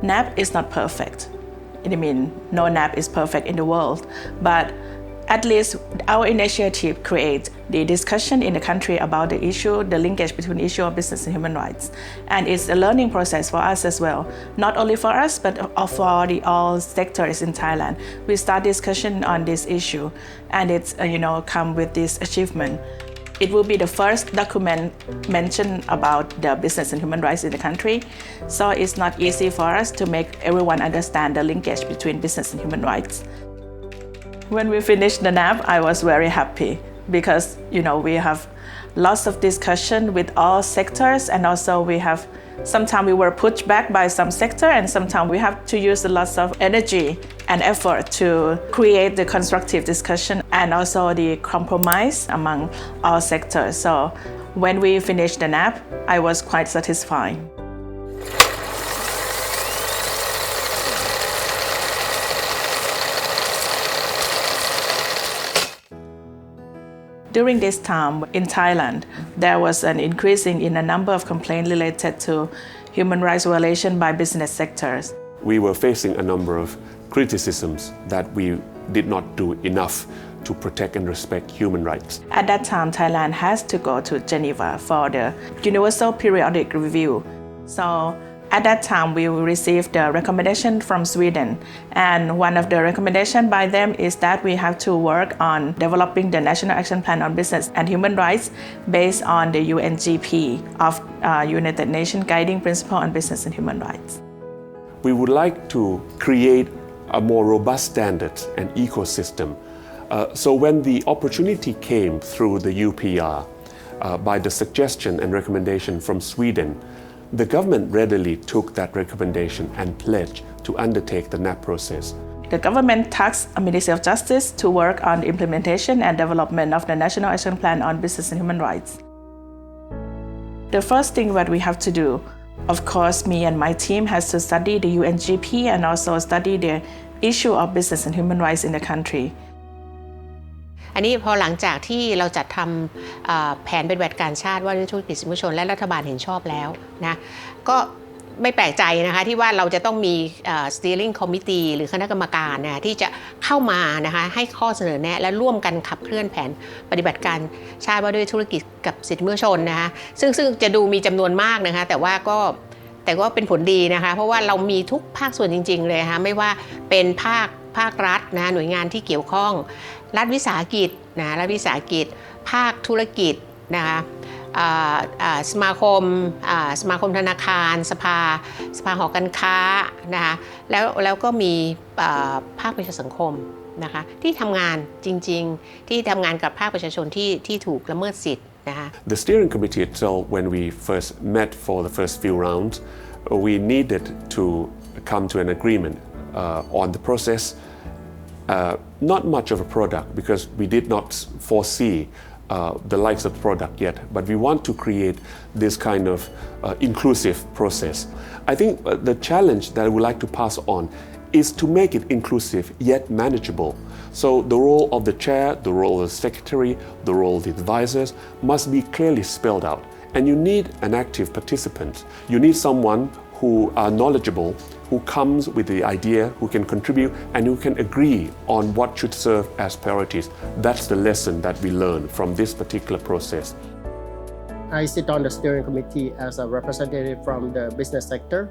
NAP is not perfect. I mean, no NAP is perfect in the world, but at least our initiative creates the discussion in the country about the issue, the linkage between the issue of business and human rights. And it's a learning process for us as well, not only for us, but for all sectors in Thailand. We start discussion on this issue, and it's, come with this achievement. It will be the first document mentioned about the business and human rights in the country. So it's not easy for us to make everyone understand the linkage between business and human rights. When we finished the NAP, I was very happy because, we have lots of discussion with all sectors, and also sometimes we were pushed back by some sector, and sometimes we have to use a lot of energy and effort to create the constructive discussion and also the compromise among all sectors. So when we finished the NAP, I was quite satisfied. During this time in Thailand, there was an increasing in a number of complaints related to human rights violation by business sectors. We were facing a number of criticisms that we did not do enough to protect and respect human rights. At that time, Thailand has to go to Geneva for the Universal Periodic Review. So at that time, we received a recommendation from Sweden, and one of the recommendations by them is that we have to work on developing the National Action Plan on Business and Human Rights based on the UNGP of United Nations Guiding Principle on Business and Human Rights. We would like to create a more robust standard and ecosystem. So when the opportunity came through the UPR by the suggestion and recommendation from Sweden, the government readily took that recommendation and pledged to undertake the NAP process. The government tasked the Ministry of Justice to work on the implementation and development of the National Action Plan on Business and Human Rights. The first thing that we have to do, of course, me and my team has to study the UNGP and also study the issue of business and human rights in the country. อันนี้พอหลังจากที่เราจัดทำแผนปฏิบัติการชาติว่าด้วยธุรกิจสื่อมวลชนและรัฐบาลเห็นชอบแล้วนะก็ไม่แปลกใจนะคะที่ว่าเราจะต้องมี steering committee หรือคณะกรรมการนะที่จะเข้ามานะคะให้ข้อเสนอแนะและร่วมกันขับเคลื่อนแผนปฏิบัติการชาติว่าด้วยธุรกิจกับสิทธิมนุษยชนนะคะซึ่งจะดูมีจำนวนมากนะคะแต่ว่าก็เป็นผลดีนะคะเพราะว่าเรามีทุกภาคส่วนจริงๆเลยนะคะไม่ว่าเป็นภาครัฐนะหน่วยงานที่เกี่ยวข้องรัฐวิสาหกิจนะรัฐวิสาหกิจภาคธุรกิจนะคะสมาคมธนาคารสภาหอการค้านะคะแล้วก็มีภาคประชาสังคมนะคะที่ทำงานจริงๆที่ทำงานกับภาคประชาชนที่ถูกละเมิดสิทธิ์นะคะ The steering committee itself, when we first met for the first few rounds, we needed to come to an agreement on the process. Not much of a product because we did not foresee the likes of the product yet, but we want to create this kind of inclusive process. I think the challenge that I would like to pass on is to make it inclusive yet manageable. So the role of the chair, the role of the secretary, the role of the advisors must be clearly spelled out. And you need an active participant. You need someone who are knowledgeable, who comes with the idea, who can contribute, and who can agree on what should serve as priorities. That's the lesson that we learn from this particular process. I sit on the steering committee as a representative from the business sector.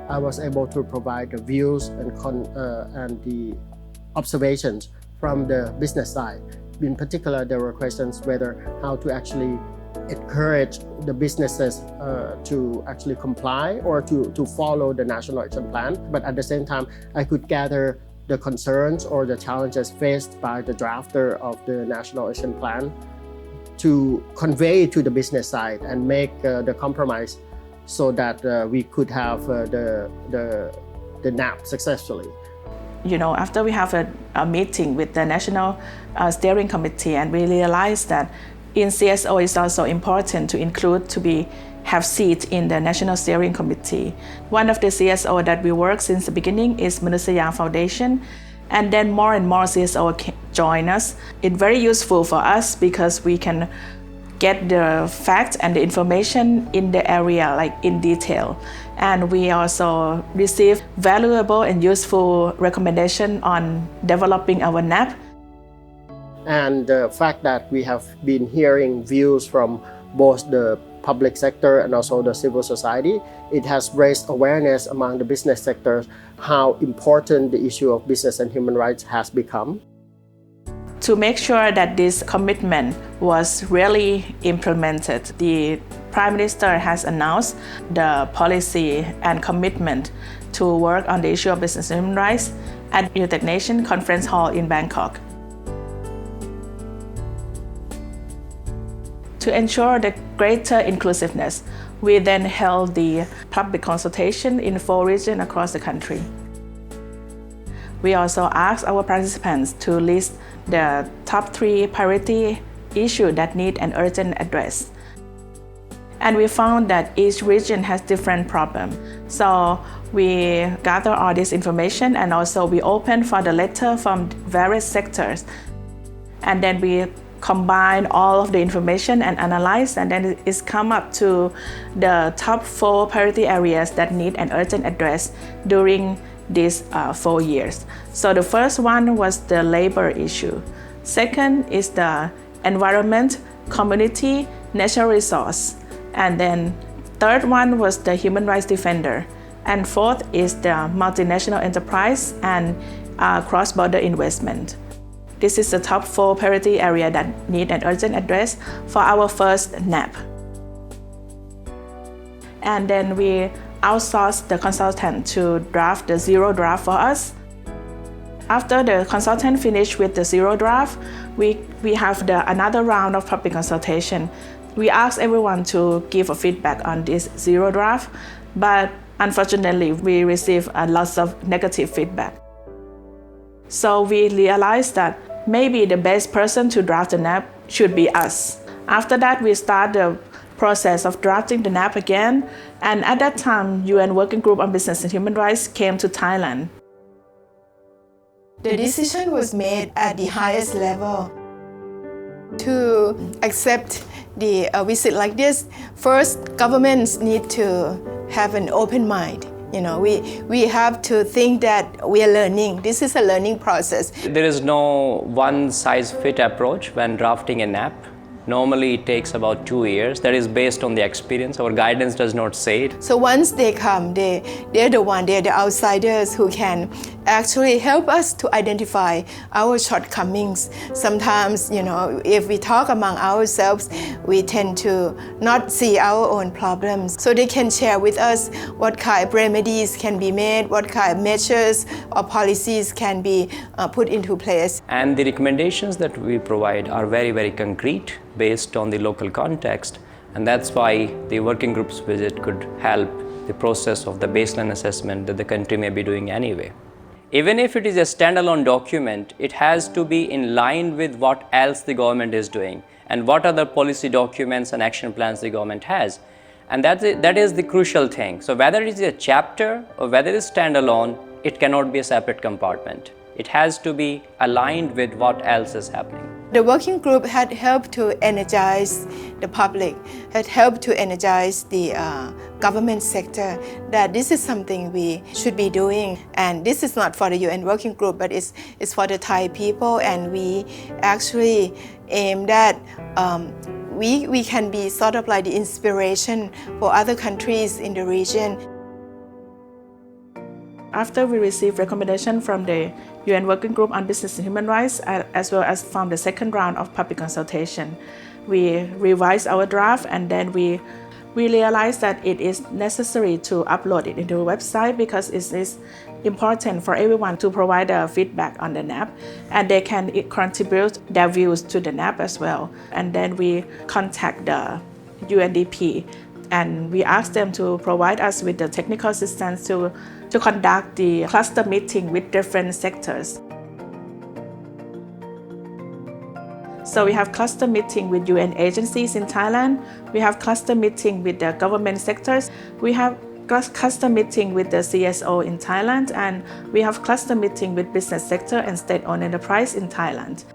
I was able to provide the views and the observations from the business side. In particular, there were questions whether how to actually encourage the businesses to actually comply or to follow the National Action Plan. But at the same time, I could gather the concerns or the challenges faced by the drafter of the National Action Plan to convey to the business side and make the compromise so that we could have the NAP successfully. After we have a meeting with the National Steering Committee, and we realized that in CSO it's also important to include have seats in the National Steering Committee. One of the CSO that we work since the beginning is Manusaya Foundation, and then more and more CSO join us. It's very useful for us because we can get the facts and the information in the area, like in detail. And we also receive valuable and useful recommendation on developing our NAP. And the fact that we have been hearing views from both the public sector and also the civil society, it has raised awareness among the business sectors how important the issue of business and human rights has become. To make sure that this commitment was really implemented, the Prime Minister has announced the policy and commitment to work on the issue of business and human rights at the United Nations Conference Hall in Bangkok. To ensure the greater inclusiveness, we then held the public consultation in 4 regions across the country. We also asked our participants to list the top 3 priority issues that need an urgent address. And we found that each region has different problems. So we gather all this information, and also we open for the letter from various sectors. And then we combine all of the information and analyze, and then it's come up to the top 4 priority areas that need an urgent address during these 4 years. So the first one was the labor issue. Second is the environment, community, natural resource. And then third one was the human rights defender. And fourth is the multinational enterprise and cross-border investment. This is the top 4 priority area that need an urgent address for our first NAP. And then we outsourced the consultant to draft the 0 draft for us. After the consultant finished with the 0 draft, we have another round of public consultation. We asked everyone to give a feedback on this 0 draft, but unfortunately, we received lots of negative feedback. So we realized that maybe the best person to draft the NAP should be us. After that, we started the process of drafting the NAP again, and at that time, UN Working Group on Business and Human Rights came to Thailand. The decision was made at the highest level to accept the visit like this. First, governments need to have an open mind. We have to think that we are learning. This is a learning process. There is no one-size-fit approach when drafting a NAP. Normally it takes about 2 years. That is based on the experience. Our guidance does not say it. So once they come, they're the outsiders who can actually help us to identify our shortcomings. Sometimes, if we talk among ourselves, we tend to not see our own problems. So they can share with us what kind of remedies can be made, what kind of measures or policies can be put into place. And the recommendations that we provide are very, very concrete based on the local context. And that's why the working group's visit could help the process of the baseline assessment that the country may be doing anyway. Even if it is a standalone document, it has to be in line with what else the government is doing and what other policy documents and action plans the government has. And that is the crucial thing. So whether it is a chapter or whether it is standalone, it cannot be a separate compartment. It has to be aligned with what else is happening. The working group had helped to energize the public, had helped to energize the government sector that this is something we should be doing. And this is not for the UN working group, but it's for the Thai people. And we actually aim that we can be sort of like the inspiration for other countries in the region. After we received recommendation from the UN Working Group on Business and Human Rights, as well as from the second round of public consultation, we revised our draft, and then we realized that it is necessary to upload it into the website because it is important for everyone to provide feedback on the NAP, and they can contribute their views to the NAP as well. And then we contact the UNDP, and we asked them to provide us with the technical assistance to conduct the cluster meeting with different sectors. So we have cluster meeting with UN agencies in Thailand, we have cluster meeting with the government sectors, we have cluster meeting with the CSO in Thailand, and we have cluster meeting with business sector and state-owned enterprise in Thailand.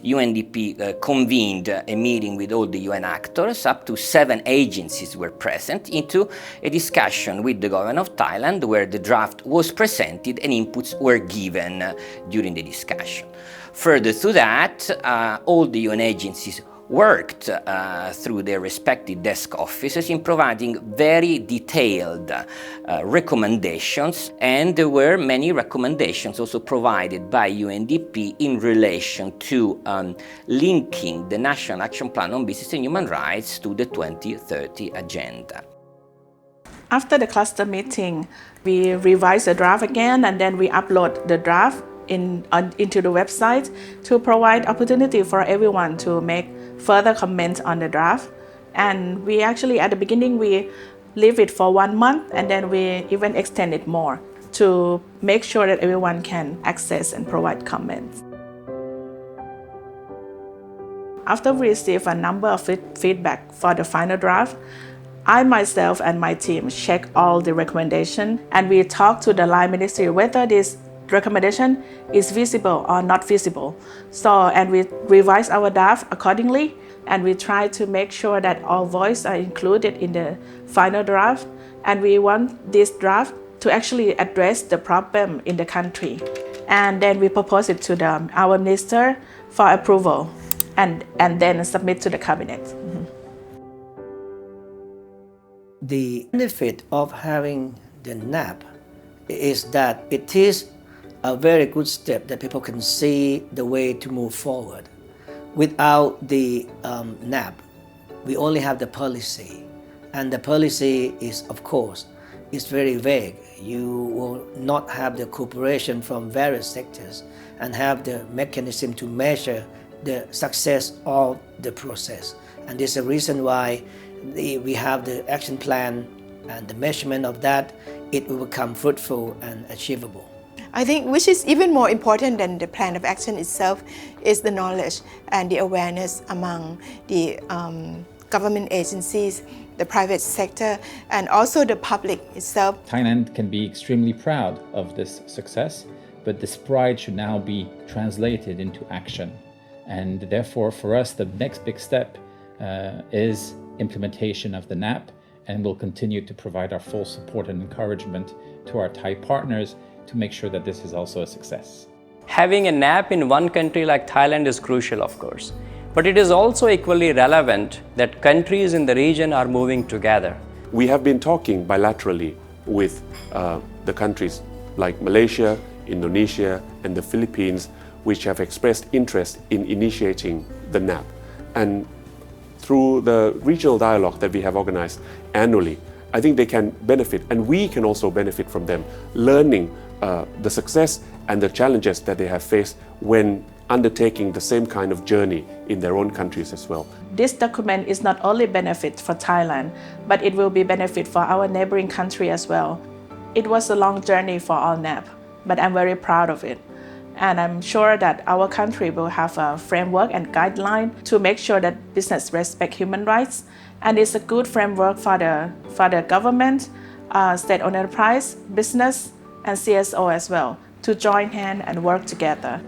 UNDP convened a meeting with all the UN actors. Up to 7 agencies were present into a discussion with the government of Thailand where the draft was presented and inputs were given during the discussion. Further to that, all the UN agencies worked through their respective desk offices in providing very detailed recommendations, and there were many recommendations also provided by UNDP in relation to linking the National Action Plan on Business and Human Rights to the 2030 Agenda. After the cluster meeting, we revise the draft again, and then we upload the draft into the website to provide opportunity for everyone to make further comments on the draft. And we actually, at the beginning, we leave it for 1 month, and then we even extend it more to make sure that everyone can access and provide comments. After we receive a number of feedback for the final draft, I myself and my team check all the recommendations, and we talk to the line ministry whether this recommendation is feasible or not feasible. And we revise our draft accordingly, and we try to make sure that all voices are included in the final draft. And we want this draft to actually address the problem in the country. And then we propose it to our minister for approval, and then submit to the cabinet. The benefit of having the NAP is that it is a very good step that people can see the way to move forward. Without the NAP, we only have the policy, and the policy is, of course, is very vague. You will not have the cooperation from various sectors and have the mechanism to measure the success of the process. And this is a reason why we have the action plan, and the measurement of that, it will become fruitful and achievable. I think which is even more important than the plan of action itself is the knowledge and the awareness among the government agencies, the private sector, and also the public itself. Thailand can be extremely proud of this success, but this pride should now be translated into action. And therefore, for us, the next big step is implementation of the NAP, and we'll continue to provide our full support and encouragement to our Thai partners to make sure that this is also a success. Having a NAP in one country like Thailand is crucial, of course, but it is also equally relevant that countries in the region are moving together. We have been talking bilaterally with the countries like Malaysia, Indonesia, and the Philippines, which have expressed interest in initiating the NAP. And through the regional dialogue that we have organized annually, I think they can benefit, and we can also benefit from them, learning the success and the challenges that they have faced when undertaking the same kind of journey in their own countries as well. This document is not only benefit for Thailand, but it will be benefit for our neighboring country as well. It was a long journey for all NAP, but I'm very proud of it. And I'm sure that our country will have a framework and guideline to make sure that business respect human rights. And it's a good framework for the government, state-owned enterprise, business, and CSO as well, to join hands and work together.